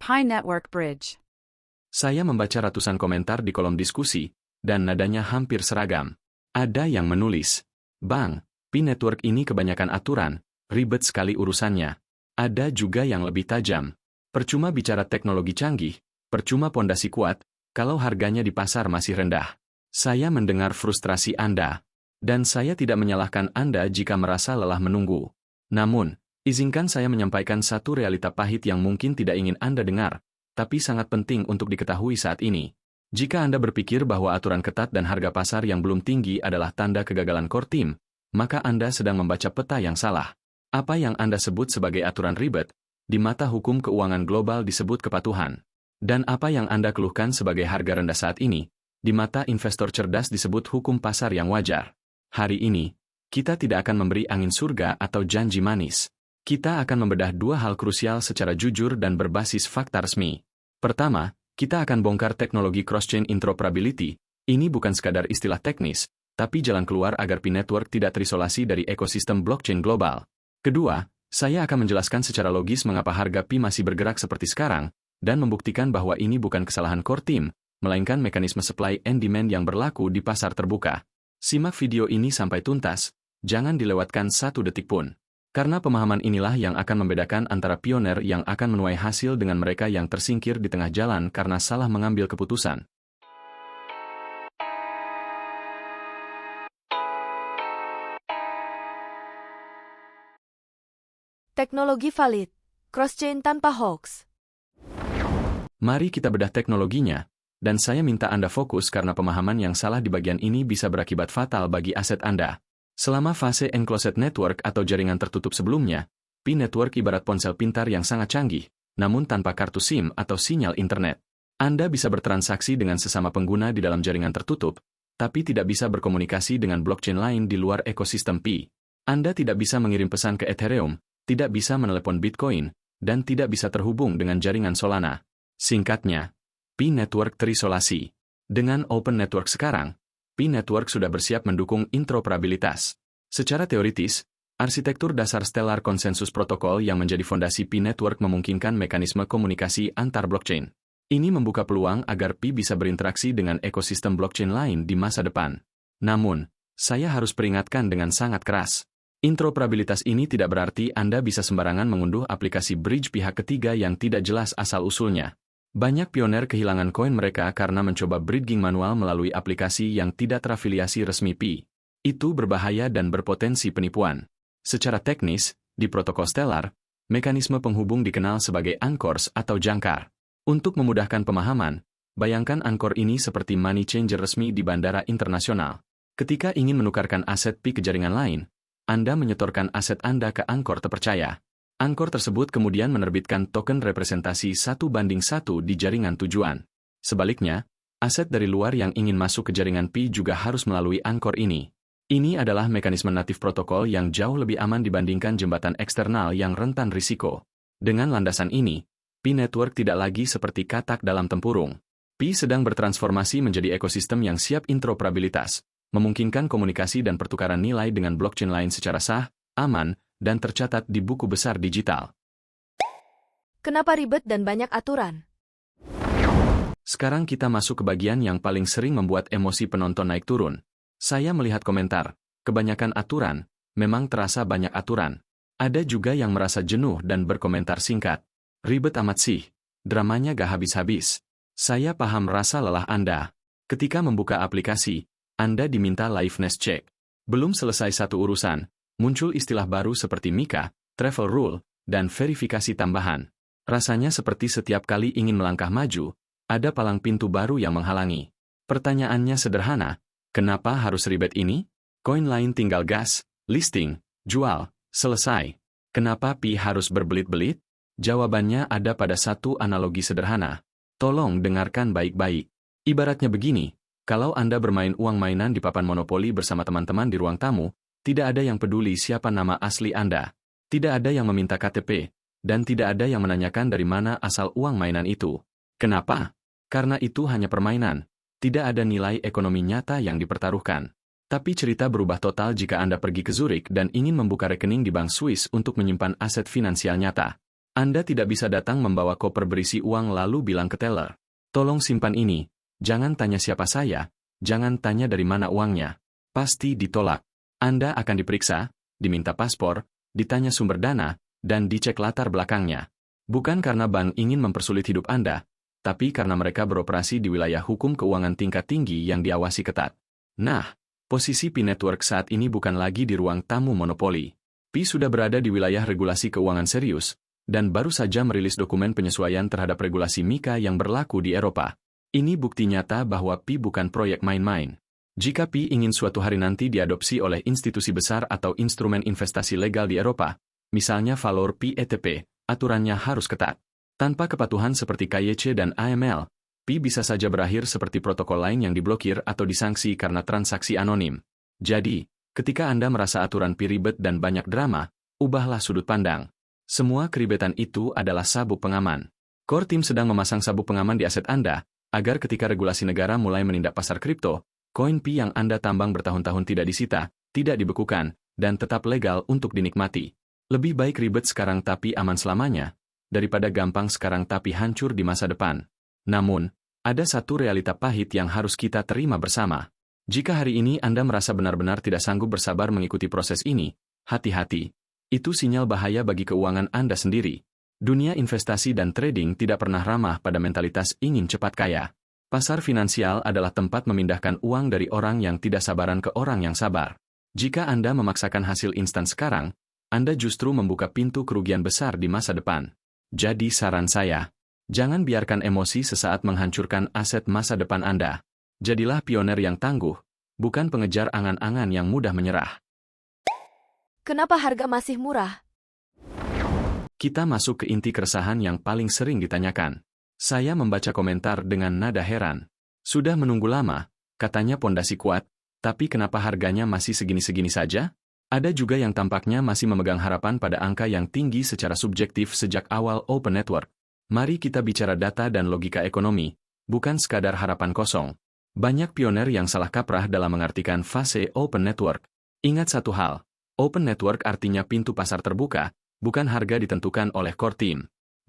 Pi Network Bridge. Saya membaca ratusan komentar di kolom diskusi, dan nadanya hampir seragam. Ada yang menulis, "Bang, Pi Network ini kebanyakan aturan, ribet sekali urusannya." Ada juga yang lebih tajam. Percuma bicara teknologi canggih, percuma pondasi kuat, kalau harganya di pasar masih rendah. Saya mendengar frustrasi Anda. Dan saya tidak menyalahkan Anda jika merasa lelah menunggu. Namun, izinkan saya menyampaikan satu realita pahit yang mungkin tidak ingin Anda dengar, tapi sangat penting untuk diketahui saat ini. Jika Anda berpikir bahwa aturan ketat dan harga pasar yang belum tinggi adalah tanda kegagalan core team, maka Anda sedang membaca peta yang salah. Apa yang Anda sebut sebagai aturan ribet, di mata hukum keuangan global disebut kepatuhan. Dan apa yang Anda keluhkan sebagai harga rendah saat ini, di mata investor cerdas disebut hukum pasar yang wajar. Hari ini, kita tidak akan memberi angin surga atau janji manis. Kita akan membedah dua hal krusial secara jujur dan berbasis fakta resmi. Pertama, kita akan bongkar teknologi cross-chain interoperability. Ini bukan sekadar istilah teknis, tapi jalan keluar agar Pi Network tidak terisolasi dari ekosistem blockchain global. Kedua, saya akan menjelaskan secara logis mengapa harga Pi masih bergerak seperti sekarang, dan membuktikan bahwa ini bukan kesalahan core team, melainkan mekanisme supply and demand yang berlaku di pasar terbuka. Simak video ini sampai tuntas, jangan dilewatkan satu detik pun. Karena pemahaman inilah yang akan membedakan antara pioner yang akan menuai hasil dengan mereka yang tersingkir di tengah jalan karena salah mengambil keputusan. Teknologi valid, cross-chain tanpa hoax. Mari kita bedah teknologinya. Dan saya minta Anda fokus karena pemahaman yang salah di bagian ini bisa berakibat fatal bagi aset Anda. Selama fase enclosed network atau jaringan tertutup sebelumnya, Pi Network ibarat ponsel pintar yang sangat canggih, namun tanpa kartu SIM atau sinyal internet. Anda bisa bertransaksi dengan sesama pengguna di dalam jaringan tertutup, tapi tidak bisa berkomunikasi dengan blockchain lain di luar ekosistem Pi. Anda tidak bisa mengirim pesan ke Ethereum, tidak bisa menelepon Bitcoin, dan tidak bisa terhubung dengan jaringan Solana. Singkatnya, Pi Network terisolasi. Dengan Open Network sekarang, Pi Network sudah bersiap mendukung interoperabilitas. Secara teoritis, arsitektur dasar Stellar Consensus Protocol yang menjadi fondasi Pi Network memungkinkan mekanisme komunikasi antar blockchain. Ini membuka peluang agar Pi bisa berinteraksi dengan ekosistem blockchain lain di masa depan. Namun, saya harus peringatkan dengan sangat keras. Interoperabilitas ini tidak berarti Anda bisa sembarangan mengunduh aplikasi bridge pihak ketiga yang tidak jelas asal-usulnya. Banyak pioner kehilangan koin mereka karena mencoba bridging manual melalui aplikasi yang tidak terafiliasi resmi Pi. Itu berbahaya dan berpotensi penipuan. Secara teknis, di protokol Stellar, mekanisme penghubung dikenal sebagai anchors atau jangkar. Untuk memudahkan pemahaman, bayangkan anchor ini seperti money changer resmi di bandara internasional. Ketika ingin menukarkan aset Pi ke jaringan lain, Anda menyetorkan aset Anda ke anchor terpercaya. Anchor tersebut kemudian menerbitkan token representasi 1:1 di jaringan tujuan. Sebaliknya, aset dari luar yang ingin masuk ke jaringan Pi juga harus melalui anchor ini. Ini adalah mekanisme natif protokol yang jauh lebih aman dibandingkan jembatan eksternal yang rentan risiko. Dengan landasan ini, Pi Network tidak lagi seperti katak dalam tempurung. Pi sedang bertransformasi menjadi ekosistem yang siap interoperabilitas, memungkinkan komunikasi dan pertukaran nilai dengan blockchain lain secara sah, aman, dan tercatat di buku besar digital. Kenapa ribet dan banyak aturan? Sekarang kita masuk ke bagian yang paling sering membuat emosi penonton naik turun. Saya melihat komentar, kebanyakan aturan, memang terasa banyak aturan. Ada juga yang merasa jenuh dan berkomentar singkat. Ribet amat sih, dramanya gak habis-habis. Saya paham rasa lelah Anda. Ketika membuka aplikasi, Anda diminta liveness check. Belum selesai satu urusan, muncul istilah baru seperti MiCA, travel rule, dan verifikasi tambahan. Rasanya seperti setiap kali ingin melangkah maju, ada palang pintu baru yang menghalangi. Pertanyaannya sederhana, kenapa harus ribet ini? Koin lain tinggal gas, listing, jual, selesai. Kenapa Pi harus berbelit-belit? Jawabannya ada pada satu analogi sederhana. Tolong dengarkan baik-baik. Ibaratnya begini, kalau Anda bermain uang mainan di papan monopoli bersama teman-teman di ruang tamu, tidak ada yang peduli siapa nama asli Anda. Tidak ada yang meminta KTP, dan tidak ada yang menanyakan dari mana asal uang mainan itu. Kenapa? Karena itu hanya permainan. Tidak ada nilai ekonomi nyata yang dipertaruhkan. Tapi cerita berubah total jika Anda pergi ke Zurich dan ingin membuka rekening di Bank Swiss untuk menyimpan aset finansial nyata. Anda tidak bisa datang membawa koper berisi uang lalu bilang ke teller, "Tolong simpan ini, jangan tanya siapa saya, jangan tanya dari mana uangnya." Pasti ditolak. Anda akan diperiksa, diminta paspor, ditanya sumber dana, dan dicek latar belakangnya. Bukan karena bank ingin mempersulit hidup Anda, tapi karena mereka beroperasi di wilayah hukum keuangan tingkat tinggi yang diawasi ketat. Nah, posisi Pi Network saat ini bukan lagi di ruang tamu monopoli. Pi sudah berada di wilayah regulasi keuangan serius, dan baru saja merilis dokumen penyesuaian terhadap regulasi MiCA yang berlaku di Eropa. Ini bukti nyata bahwa Pi bukan proyek main-main. Jika Pi ingin suatu hari nanti diadopsi oleh institusi besar atau instrumen investasi legal di Eropa, misalnya Valor Pi ETP, aturannya harus ketat. Tanpa kepatuhan seperti KYC dan AML, Pi bisa saja berakhir seperti protokol lain yang diblokir atau disangsi karena transaksi anonim. Jadi, ketika Anda merasa aturan Pi ribet dan banyak drama, ubahlah sudut pandang. Semua keribetan itu adalah sabuk pengaman. Core Team sedang memasang sabuk pengaman di aset Anda, agar ketika regulasi negara mulai menindak pasar kripto, koin Pi yang Anda tambang bertahun-tahun tidak disita, tidak dibekukan, dan tetap legal untuk dinikmati. Lebih baik ribet sekarang tapi aman selamanya, daripada gampang sekarang tapi hancur di masa depan. Namun, ada satu realita pahit yang harus kita terima bersama. Jika hari ini Anda merasa benar-benar tidak sanggup bersabar mengikuti proses ini, hati-hati. Itu sinyal bahaya bagi keuangan Anda sendiri. Dunia investasi dan trading tidak pernah ramah pada mentalitas ingin cepat kaya. Pasar finansial adalah tempat memindahkan uang dari orang yang tidak sabaran ke orang yang sabar. Jika Anda memaksakan hasil instan sekarang, Anda justru membuka pintu kerugian besar di masa depan. Jadi saran saya, jangan biarkan emosi sesaat menghancurkan aset masa depan Anda. Jadilah pioner yang tangguh, bukan pengejar angan-angan yang mudah menyerah. Kenapa harga masih murah? Kita masuk ke inti keresahan yang paling sering ditanyakan. Saya membaca komentar dengan nada heran. Sudah menunggu lama, katanya pondasi kuat, tapi kenapa harganya masih segini-segini saja? Ada juga yang tampaknya masih memegang harapan pada angka yang tinggi secara subjektif sejak awal Open Network. Mari kita bicara data dan logika ekonomi, bukan sekadar harapan kosong. Banyak pioner yang salah kaprah dalam mengartikan fase Open Network. Ingat satu hal, Open Network artinya pintu pasar terbuka, bukan harga ditentukan oleh Core Team.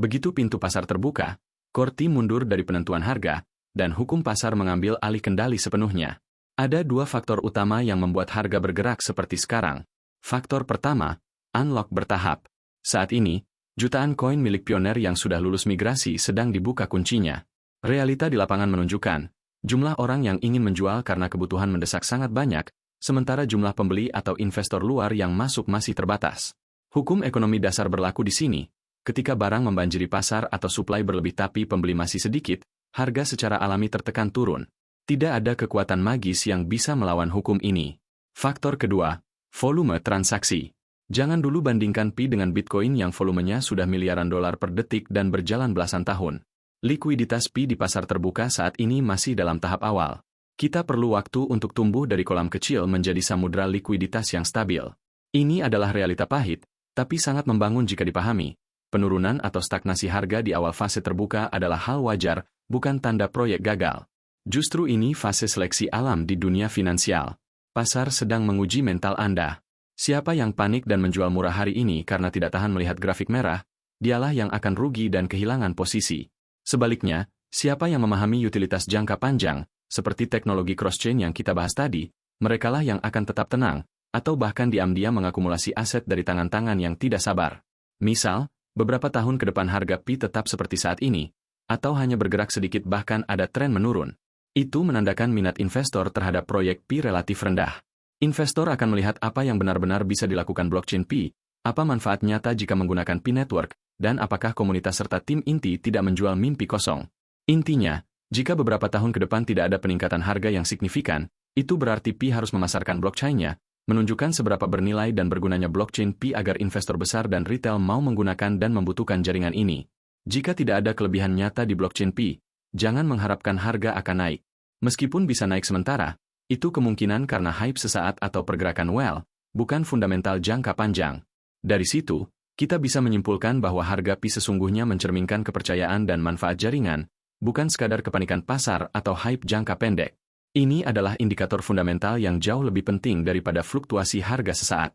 Begitu pintu pasar terbuka, Core Team mundur dari penentuan harga, dan hukum pasar mengambil alih kendali sepenuhnya. Ada dua faktor utama yang membuat harga bergerak seperti sekarang. Faktor pertama, unlock bertahap. Saat ini, jutaan koin milik pioner yang sudah lulus migrasi sedang dibuka kuncinya. Realita di lapangan menunjukkan, jumlah orang yang ingin menjual karena kebutuhan mendesak sangat banyak, sementara jumlah pembeli atau investor luar yang masuk masih terbatas. Hukum ekonomi dasar berlaku di sini. Ketika barang membanjiri pasar atau suplai berlebih tapi pembeli masih sedikit, harga secara alami tertekan turun. Tidak ada kekuatan magis yang bisa melawan hukum ini. Faktor kedua, volume transaksi. Jangan dulu bandingkan Pi dengan Bitcoin yang volumenya sudah miliaran dolar per detik dan berjalan belasan tahun. Likuiditas Pi di pasar terbuka saat ini masih dalam tahap awal. Kita perlu waktu untuk tumbuh dari kolam kecil menjadi samudra likuiditas yang stabil. Ini adalah realita pahit, tapi sangat membangun jika dipahami. Penurunan atau stagnasi harga di awal fase terbuka adalah hal wajar, bukan tanda proyek gagal. Justru ini fase seleksi alam di dunia finansial. Pasar sedang menguji mental Anda. Siapa yang panik dan menjual murah hari ini karena tidak tahan melihat grafik merah, dialah yang akan rugi dan kehilangan posisi. Sebaliknya, siapa yang memahami utilitas jangka panjang, seperti teknologi cross-chain yang kita bahas tadi, merekalah yang akan tetap tenang, atau bahkan diam-diam mengakumulasi aset dari tangan-tangan yang tidak sabar. Misal, beberapa tahun ke depan harga Pi tetap seperti saat ini, atau hanya bergerak sedikit bahkan ada tren menurun. Itu menandakan minat investor terhadap proyek Pi relatif rendah. Investor akan melihat apa yang benar-benar bisa dilakukan blockchain Pi, apa manfaat nyata jika menggunakan Pi Network, dan apakah komunitas serta tim inti tidak menjual mimpi kosong. Intinya, jika beberapa tahun ke depan tidak ada peningkatan harga yang signifikan, itu berarti Pi harus memasarkan blockchain-nya, menunjukkan seberapa bernilai dan bergunanya blockchain Pi agar investor besar dan retail mau menggunakan dan membutuhkan jaringan ini. Jika tidak ada kelebihan nyata di blockchain Pi, jangan mengharapkan harga akan naik. Meskipun bisa naik sementara, itu kemungkinan karena hype sesaat atau pergerakan whale, bukan fundamental jangka panjang. Dari situ, kita bisa menyimpulkan bahwa harga Pi sesungguhnya mencerminkan kepercayaan dan manfaat jaringan, bukan sekadar kepanikan pasar atau hype jangka pendek. Ini adalah indikator fundamental yang jauh lebih penting daripada fluktuasi harga sesaat.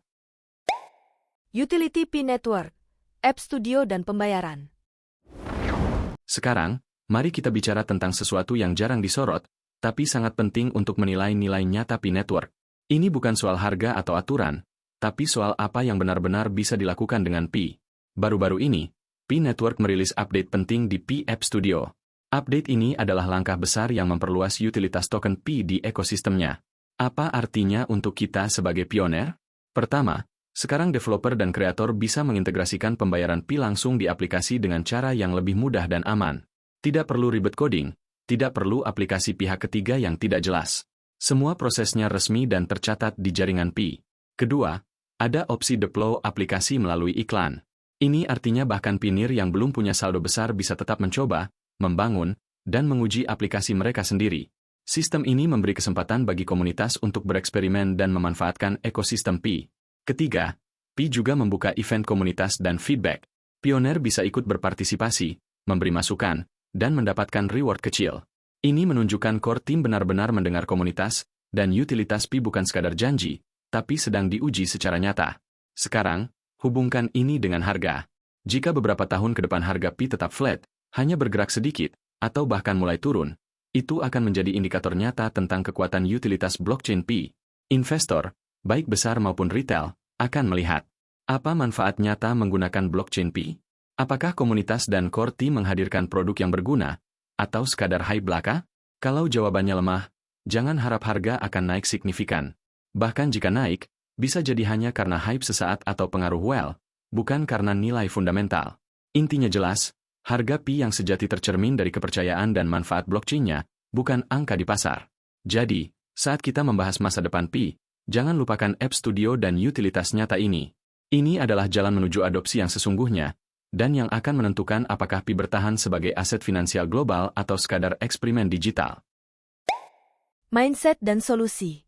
Utility Pi Network. App Studio dan pembayaran. Sekarang, mari kita bicara tentang sesuatu yang jarang disorot, tapi sangat penting untuk menilai nilai nyata Pi Network. Ini bukan soal harga atau aturan, tapi soal apa yang benar-benar bisa dilakukan dengan Pi. Baru-baru ini, Pi Network merilis update penting di Pi App Studio. Update ini adalah langkah besar yang memperluas utilitas token Pi di ekosistemnya. Apa artinya untuk kita sebagai pioner? Pertama, sekarang developer dan kreator bisa mengintegrasikan pembayaran Pi langsung di aplikasi dengan cara yang lebih mudah dan aman. Tidak perlu ribet coding, tidak perlu aplikasi pihak ketiga yang tidak jelas. Semua prosesnya resmi dan tercatat di jaringan Pi. Kedua, ada opsi deploy aplikasi melalui iklan. Ini artinya bahkan pinir yang belum punya saldo besar bisa tetap mencoba, membangun, dan menguji aplikasi mereka sendiri. Sistem ini memberi kesempatan bagi komunitas untuk bereksperimen dan memanfaatkan ekosistem Pi. Ketiga, Pi juga membuka event komunitas dan feedback. Pioner bisa ikut berpartisipasi, memberi masukan, dan mendapatkan reward kecil. Ini menunjukkan core team benar-benar mendengar komunitas, dan utilitas Pi bukan sekadar janji, tapi sedang diuji secara nyata. Sekarang, hubungkan ini dengan harga. Jika beberapa tahun ke depan harga Pi tetap flat, hanya bergerak sedikit, atau bahkan mulai turun, itu akan menjadi indikator nyata tentang kekuatan utilitas blockchain Pi. Investor, baik besar maupun retail, akan melihat apa manfaat nyata menggunakan blockchain Pi. Apakah komunitas dan core team menghadirkan produk yang berguna, atau sekadar hype belaka? Kalau jawabannya lemah, jangan harap harga akan naik signifikan. Bahkan jika naik, bisa jadi hanya karena hype sesaat atau pengaruh whale, bukan karena nilai fundamental. Intinya jelas, harga Pi yang sejati tercermin dari kepercayaan dan manfaat blockchain-nya, bukan angka di pasar. Jadi, saat kita membahas masa depan Pi, jangan lupakan App Studio dan utilitas nyata ini. Ini adalah jalan menuju adopsi yang sesungguhnya, dan yang akan menentukan apakah Pi bertahan sebagai aset finansial global atau sekadar eksperimen digital. Mindset dan solusi.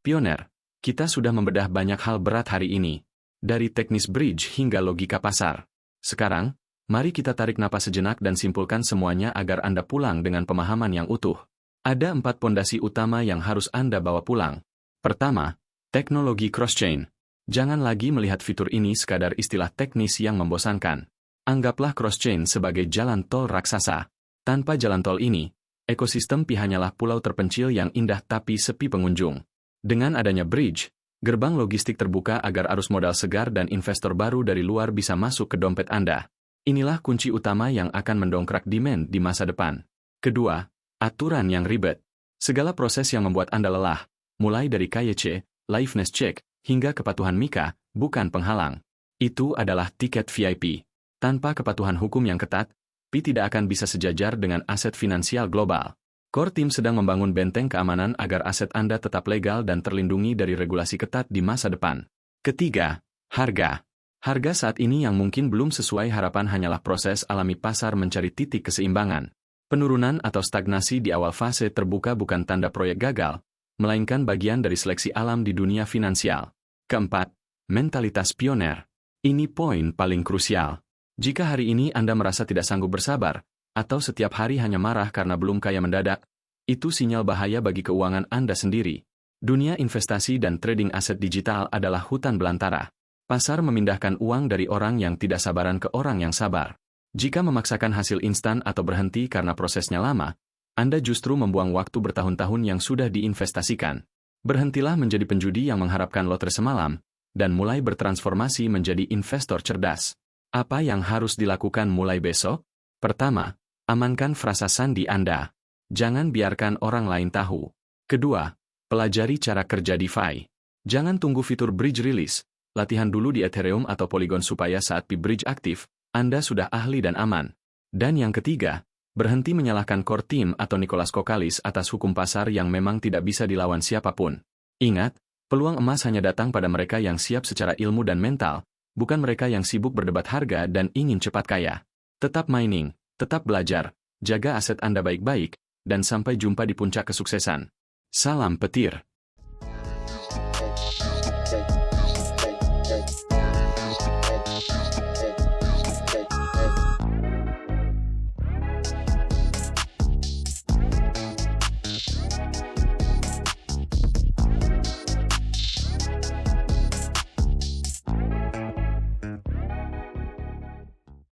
Pioner, kita sudah membedah banyak hal berat hari ini, dari teknis bridge hingga logika pasar. Sekarang, mari kita tarik napas sejenak dan simpulkan semuanya agar Anda pulang dengan pemahaman yang utuh. Ada 4 pondasi utama yang harus Anda bawa pulang. Pertama, teknologi cross-chain. Jangan lagi melihat fitur ini sekadar istilah teknis yang membosankan. Anggaplah cross-chain sebagai jalan tol raksasa. Tanpa jalan tol ini, ekosistem Pi hanyalah pulau terpencil yang indah tapi sepi pengunjung. Dengan adanya bridge, gerbang logistik terbuka agar arus modal segar dan investor baru dari luar bisa masuk ke dompet Anda. Inilah kunci utama yang akan mendongkrak demand di masa depan. Kedua, aturan yang ribet. Segala proses yang membuat Anda lelah, mulai dari KYC, liveness check, hingga kepatuhan MiCA, bukan penghalang. Itu adalah tiket VIP. Tanpa kepatuhan hukum yang ketat, Pi tidak akan bisa sejajar dengan aset finansial global. Core team sedang membangun benteng keamanan agar aset Anda tetap legal dan terlindungi dari regulasi ketat di masa depan. Ketiga, harga. Harga saat ini yang mungkin belum sesuai harapan hanyalah proses alami pasar mencari titik keseimbangan. Penurunan atau stagnasi di awal fase terbuka bukan tanda proyek gagal, melainkan bagian dari seleksi alam di dunia finansial. Keempat, mentalitas pioner. Ini poin paling krusial. Jika hari ini Anda merasa tidak sanggup bersabar, atau setiap hari hanya marah karena belum kaya mendadak, itu sinyal bahaya bagi keuangan Anda sendiri. Dunia investasi dan trading aset digital adalah hutan belantara. Pasar memindahkan uang dari orang yang tidak sabaran ke orang yang sabar. Jika memaksakan hasil instan atau berhenti karena prosesnya lama, Anda justru membuang waktu bertahun-tahun yang sudah diinvestasikan. Berhentilah menjadi penjudi yang mengharapkan lotre semalam, dan mulai bertransformasi menjadi investor cerdas. Apa yang harus dilakukan mulai besok? Pertama, amankan frasa sandi Anda. Jangan biarkan orang lain tahu. Kedua, pelajari cara kerja DeFi. Jangan tunggu fitur bridge rilis, latihan dulu di Ethereum atau Polygon supaya saat Pi bridge aktif, Anda sudah ahli dan aman. Dan yang ketiga, berhenti menyalahkan core team atau Nicholas Kokalis atas hukum pasar yang memang tidak bisa dilawan siapapun. Ingat, peluang emas hanya datang pada mereka yang siap secara ilmu dan mental, bukan mereka yang sibuk berdebat harga dan ingin cepat kaya. Tetap mining, tetap belajar, jaga aset Anda baik-baik, dan sampai jumpa di puncak kesuksesan. Salam petir.